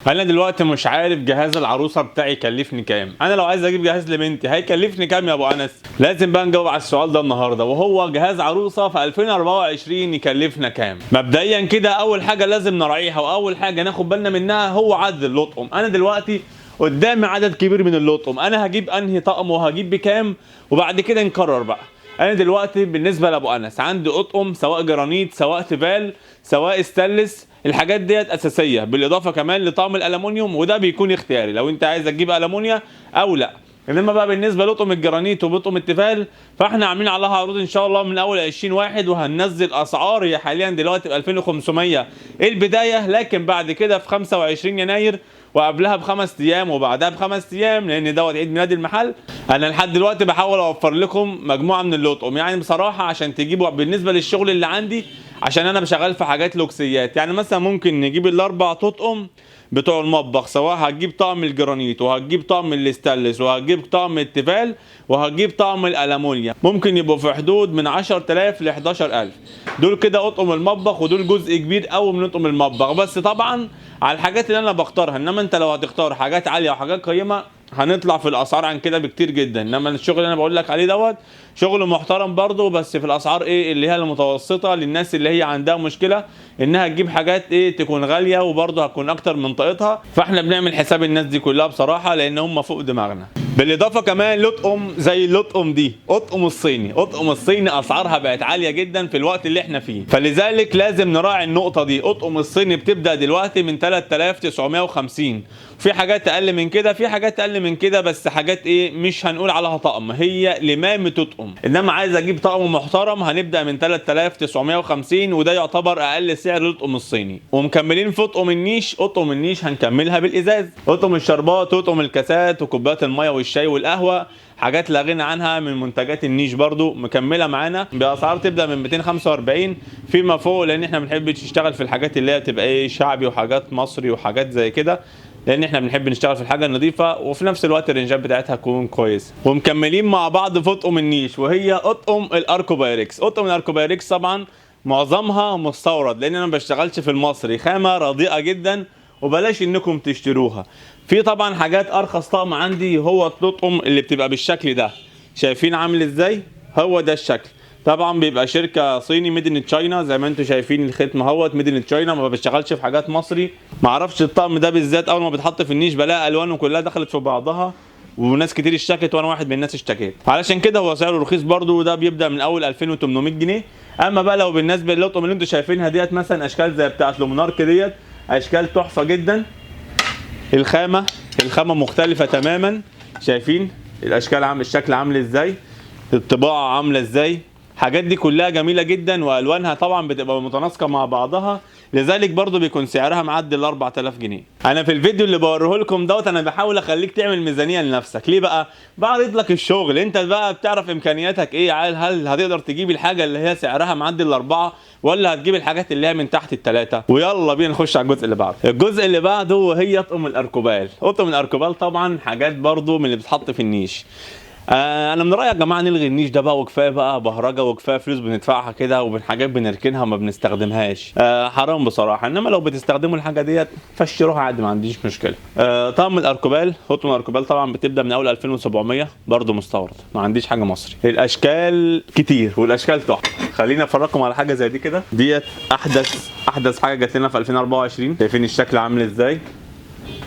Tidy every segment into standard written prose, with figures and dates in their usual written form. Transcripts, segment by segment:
انا دلوقتي مش عارف جهاز العروسه بتاعي يكلفني كام. انا لو عايز اجيب جهاز لبنتي هيكلفني كام يا ابو انس؟ لازم بقى نجاوب على السؤال ده النهارده، وهو جهاز عروسه في 2024 يكلفنا كام؟ مبدئيا كده اول حاجه لازم نراعيها واول حاجه ناخد بالنا منها هو عدد اللطقم. انا دلوقتي قدامي عدد كبير من اللطقم، انا هجيب انهي طقم وهجيب بكام وبعد كده نقرر بقى. انا دلوقتي بالنسبه لابو انس عندي اطقم سواء جرانيت سواء تيفال سواء استانلس، الحاجات ديت اساسيه، بالاضافه كمان لطقم الالومنيوم وده بيكون اختياري لو انت عايز تجيب الومنيا او لا. انما بقى بالنسبه لطقم الجرانيت وبطقم التيفال فاحنا عاملين عليها عروض ان شاء الله من اول 20/1 وهننزل اسعار. هي حاليا دلوقتي ب 2500 البدايه، لكن بعد كده في 25 يناير وقبلها بخمس ايام وبعدها بخمس ايام لان دوت عيد ميلاد المحل. انا لحد دلوقتي بحاول اوفر لكم مجموعه من اللطقم، يعني بصراحه عشان تجيبوا بالنسبه للشغل اللي عندي، عشان انا شغال في حاجات لوكسيات. يعني مثلا ممكن نجيب الاربع تطقم بتوع المطبخ، سواء هتجيب طقم الجرانيت وهتجيب طقم الاستانلس وهتجيب طقم التيفال وهتجيب طقم الالومنيا، ممكن يبقوا في حدود من 10000 ل 11000. دول كده اطقم المطبخ ودول جزء كبير قوي من اطقم المطبخ، بس طبعا على الحاجات اللي انا بختارها. انما انت لو هتختار حاجات عاليه وحاجات قيمه هنطلع في الاسعار عن كده بكتير جدا. انما الشغل اللي انا بقول لك عليه دوت شغل محترم برضه، بس في الاسعار ايه اللي هي المتوسطه للناس اللي هي عندها مشكله انها تجيب حاجات ايه تكون غاليه وبرضه هتكون اكتر من طاقتها. فاحنا بنعمل حساب الناس دي كلها بصراحه لان هم فوق دماغنا. بالاضافه كمان لطقم زي اللطقم دي، اطقم الصيني، اطقم الصيني اسعارها بقت عاليه جدا في الوقت اللي احنا فيه، فلذلك لازم نراعي النقطه دي. اطقم الصيني بتبدا دلوقتي من 3950، في حاجات اقل من كده في حاجات اقل من كده، بس حاجات ايه مش هنقول عليها طقم، هي لمامه تطقم. انما عايز اجيب طقم محترم هنبدا من 3950 وده يعتبر اقل سعر للطقم الصيني. ومكملين في اطقم النيش، اطقم النيش هنكملها بالازاز، اطقم الشربات واطقم الكاسات وكوبايات الميه والشاي والقهوه، حاجات لا غنى عنها من منتجات النيش برضو مكمله معانا باسعار تبدا من 245 فيما فوق، لان احنا بنحب نشتغل في الحاجات اللي هي بتبقى ايه شعبي وحاجات مصري وحاجات زي كده، لان احنا بنحب نشتغل في الحاجه النظيفه وفي نفس الوقت الرنجات بتاعتها تكون كويس. ومكملين مع بعض في اطقم النيش وهي اطقم الاركوبايركس. اطقم الاركوبايركس طبعا معظمها مستورد لان انا ما بشتغلش في المصري، خامه رديئه جدا وبلاش انكم تشتروها. في طبعا حاجات ارخص طقم عندي هو الطقم اللي بتبقى بالشكل ده، شايفين عامل ازاي؟ هو ده الشكل، طبعا بيبقى شركه صيني ميد ان تشاينا زي ما انتم شايفين الختم اهوت ميد ان تشاينا، ما بشتغلش في حاجات مصري. ما اعرفش الطقم ده بالذات اول ما بيتحط في النيش بلاقي الوانه كلها دخلت في بعضها وناس كتير اشتكت وانا واحد من الناس اشتكيت، علشان كده هو سعره رخيص برده، وده بيبدا من اول 2800 جنيه. اما بقى لو بالنسبه للطقم اللي انتم شايفينها ديت مثلا اشكال زي بتاعه لومنارك ديت، اشكال تحفه جدا، الخامه مختلفه تماما، شايفين الاشكال الشكل عامل ازاي، الطباعه عامله ازاي، الحاجات دي كلها جميله جدا والوانها طبعا بتبقى متناسقه مع بعضها، لذلك برضو بيكون سعرها معدي ال 4000 جنيه. انا في الفيديو اللي بوريه لكم دوت انا بحاول اخليك تعمل ميزانيه لنفسك. ليه بقى؟ بعرض لك الشغل، انت بقى بتعرف امكانياتك ايه، هل هتقدر تجيب الحاجه اللي هي سعرها معدي الاربعه ولا هتجيب الحاجات اللي هي من تحت الثلاثه. ويلا بينا نخش على الجزء اللي بعده. الجزء اللي بعده وهي اطقم الاركوبال. اطقم الاركوبال طبعا حاجات برضو من اللي بتتحط في النيش. انا من رايي يا جماعه نلغي النيش ده بقى، وكفايه بقى بهرجه وكفايه فلوس بندفعها كده وبين حاجات بنركنها وما بنستخدمهاش، حرام بصراحه. انما لو بتستخدموا الحاجه ديت فاشتروها عادي ما عنديش مشكله. طقم الاركوبال، اطقم الاركوبال طبعا بتبدا من اول 2700 برضه مستورد، ما عنديش حاجه مصري. الاشكال كتير والاشكال تحفه. خلينا افرجكم على حاجه زي دي كده، ديت احدث حاجه جات لنا في 2024، شايفين الشكل عامل ازاي؟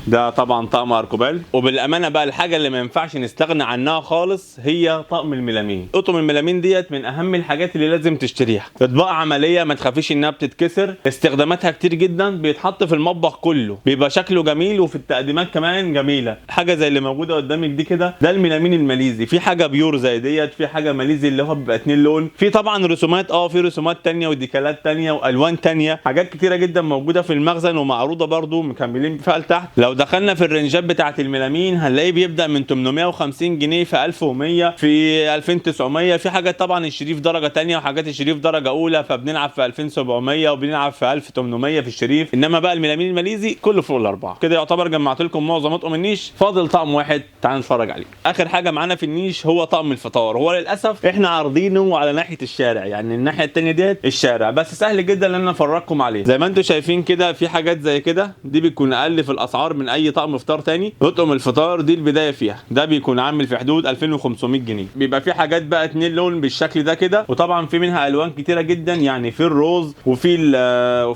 ده طبعا طقم اركوبال. وبالامانه بقى الحاجه اللي ما ينفعش نستغنى عنها خالص هي طقم الميلامين. اطقم الميلامين ديت من اهم الحاجات اللي لازم تشتريها، اطباق عمليه ما تخافيش انها بتتكسر، استخداماتها كتير جدا، بيتحط في المطبخ كله، بيبقى شكله جميل وفي التقديمات كمان جميله. حاجه زي اللي موجوده قدامك دي كده ده الميلامين الماليزي، في حاجه بيور زي ديت، في حاجه ماليزي اللي هو بيبقى 2 لون، في طبعا رسومات في رسومات ثانيه وديكالات ثانيه والوان ثانيه، حاجات كتيره جدا موجوده في المخزن ومعروضه برده مكملين فيها لتحت. لو لو دخلنا في الرنجات بتاعه الميلامين هنلاقيه بيبدا من 850 جنيه في 1100 في 2900. في حاجات طبعا الشريف درجه ثانيه وحاجات الشريف درجه اولى، فبنلعب في 2700 وبنلعب في 1800 في الشريف. انما بقى الميلامين الماليزي كله فوق الاربعه. كده يعتبر جمعت لكم معظم اطقم النيش، فاضل طقم واحد تعالوا نتفرج عليه. اخر حاجه معانا في النيش هو طقم الفطار. هو للاسف احنا عارضينه على ناحيه الشارع، يعني الناحيه الثانيه ديت الشارع، بس سهل جدا ان انا افرجكم عليه. زي ما انتم شايفين كده في حاجات زي كده، دي بتكون اقل في الاسعار من اي طقم فطار تاني. اطقم الفطار دي البدايه فيها ده بيكون عامل في حدود 2500 جنيه. بيبقى في حاجات بقى 2 لون بالشكل ده كده، وطبعا في منها الوان كتيره جدا، يعني في الروز وفي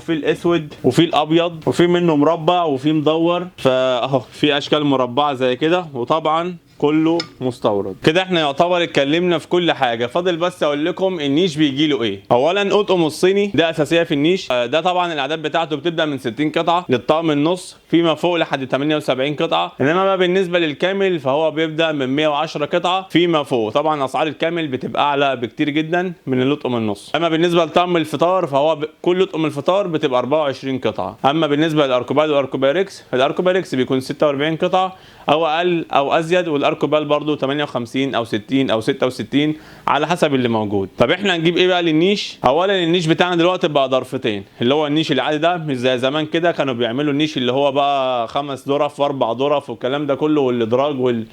الاسود وفي الابيض وفي منه مربع وفي مدور، فاهو في اشكال مربعه زي كده، وطبعا كله مستورد. كده احنا يعتبر اتكلمنا في كل حاجه. فاضل بس اقول لكم النيش بيجي له ايه. اولا اطقم الصيني ده اساسيه في النيش. ده طبعا الاعداد بتاعته بتبدا من 60 قطعه للطقم النص، فيما فوق لحد 78 قطعه. انما بقى بالنسبه للكامل فهو بيبدا من 110 قطعه فيما فوق. طبعا اسعار الكامل بتبقى اعلى بكتير جدا من الاطقم النص. اما بالنسبه لطقم الفطار فهو كل اطقم الفطار بتبقى 24 قطعه. اما بالنسبه للاركوبال والاركوباركس فالاركوباركس بيكون 46 قطعه او اقل او ازيد، والاركوبال برضو 58 او 60 او 66 على حسب اللي موجود. طب احنا هنجيب ايه بقى للنيش؟ اولا النيش بتاعنا دلوقتي بقى ضرفتين، اللي هو النيش العادي ده، مش زي زمان كده كانوا بيعملوا النيش اللي هو بقى 5 ظرف و4 ظرف والكلام ده كله والادراج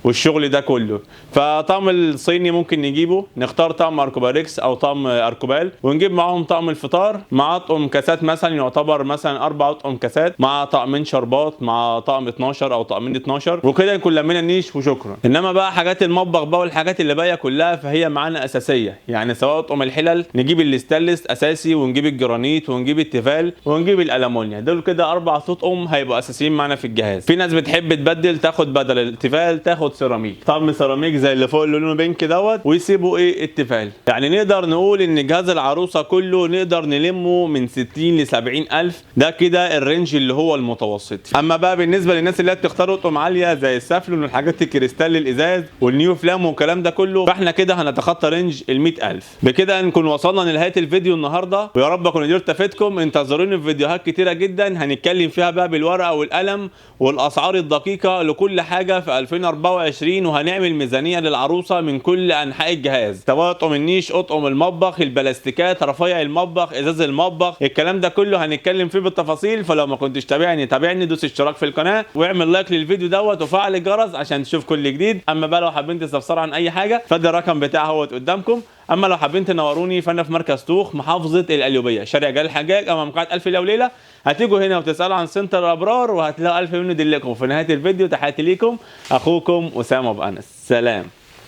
والشغل ده كله. فطقم الصيني ممكن نجيبه، نختار طقم اركوباركس او طقم اركوبال، ونجيب معاهم طقم الفطار مع اطقم كاسات، مثلا يعتبر مثلا 4 اطقم كاسات مع طقمين شربات مع طقم 12 او طقمين 12، وكده يكون لمينا النيش وشكرا. انما بقى حاجات المطبخ بقى والحاجات اللي باقيه كلها فهي معانا اساسيه، يعني سواء اطقم الحلل نجيب الاستانلس اساسي، ونجيب الجرانيت ونجيب التيفال ونجيب الالومنيا. دول كده 4 اطقم هيبقوا اساسيين معانا في الجهاز. في ناس بتحب تبدل تاخد بدل التيفال تاخد سيراميك، طقم سيراميك زي اللي فوق اللي لونه بينك دوت، ويسيبوا ايه التيفال. يعني نقدر نقول ان جهاز العروسه كله نقدر نلمه من 60 ل 70 الف، ده كده الرينج اللي هو المتوسط. اما بقى بالنسبه للناس اللي بتختار اطقم عاليه زي السافلون والحاجات الكريستال الازاز والنيو فلام والكلام ده كله، فاحنا كده هنتخطى رينج ال 100,000. بكده نكون وصلنا لنهايه الفيديو النهارده، ويا رب اكون قدرت افيدكم. انتظروني في فيديوهات كتيره جدا هنتكلم فيها بقى بالورقه والقلم والاسعار الدقيقه لكل حاجه في 2024، وهنعمل ميزانيه للعروسه من كل انحاء الجهاز، سواء اطقم النيش، اطقم المطبخ، البلاستيكات، رفايع المطبخ، ازاز المطبخ، الكلام ده كله هنتكلم فيه بالتفاصيل. فلو ما كنتش تابعني دوس اشتراك في القناه واعمل لايك للفيديو دوت وفعل الجرس عشان تشوف كل جديد. اما بقى لو حابين تستفسروا عن اي حاجه فده الرقم بتاعي اهوت قدامكم. اما لو حابين تنوروني فانا في مركز طوخ محافظه القليوبيه، شارع جلال الحجاج امام قاعه الف ليله وليله. هتيجوا هنا وتسالوا عن سنتر الابرار وهتلاقوا الف منه يدلكم. في نهايه الفيديو تحياتي ليكم، اخوكم اسامه ابو انس، سلام.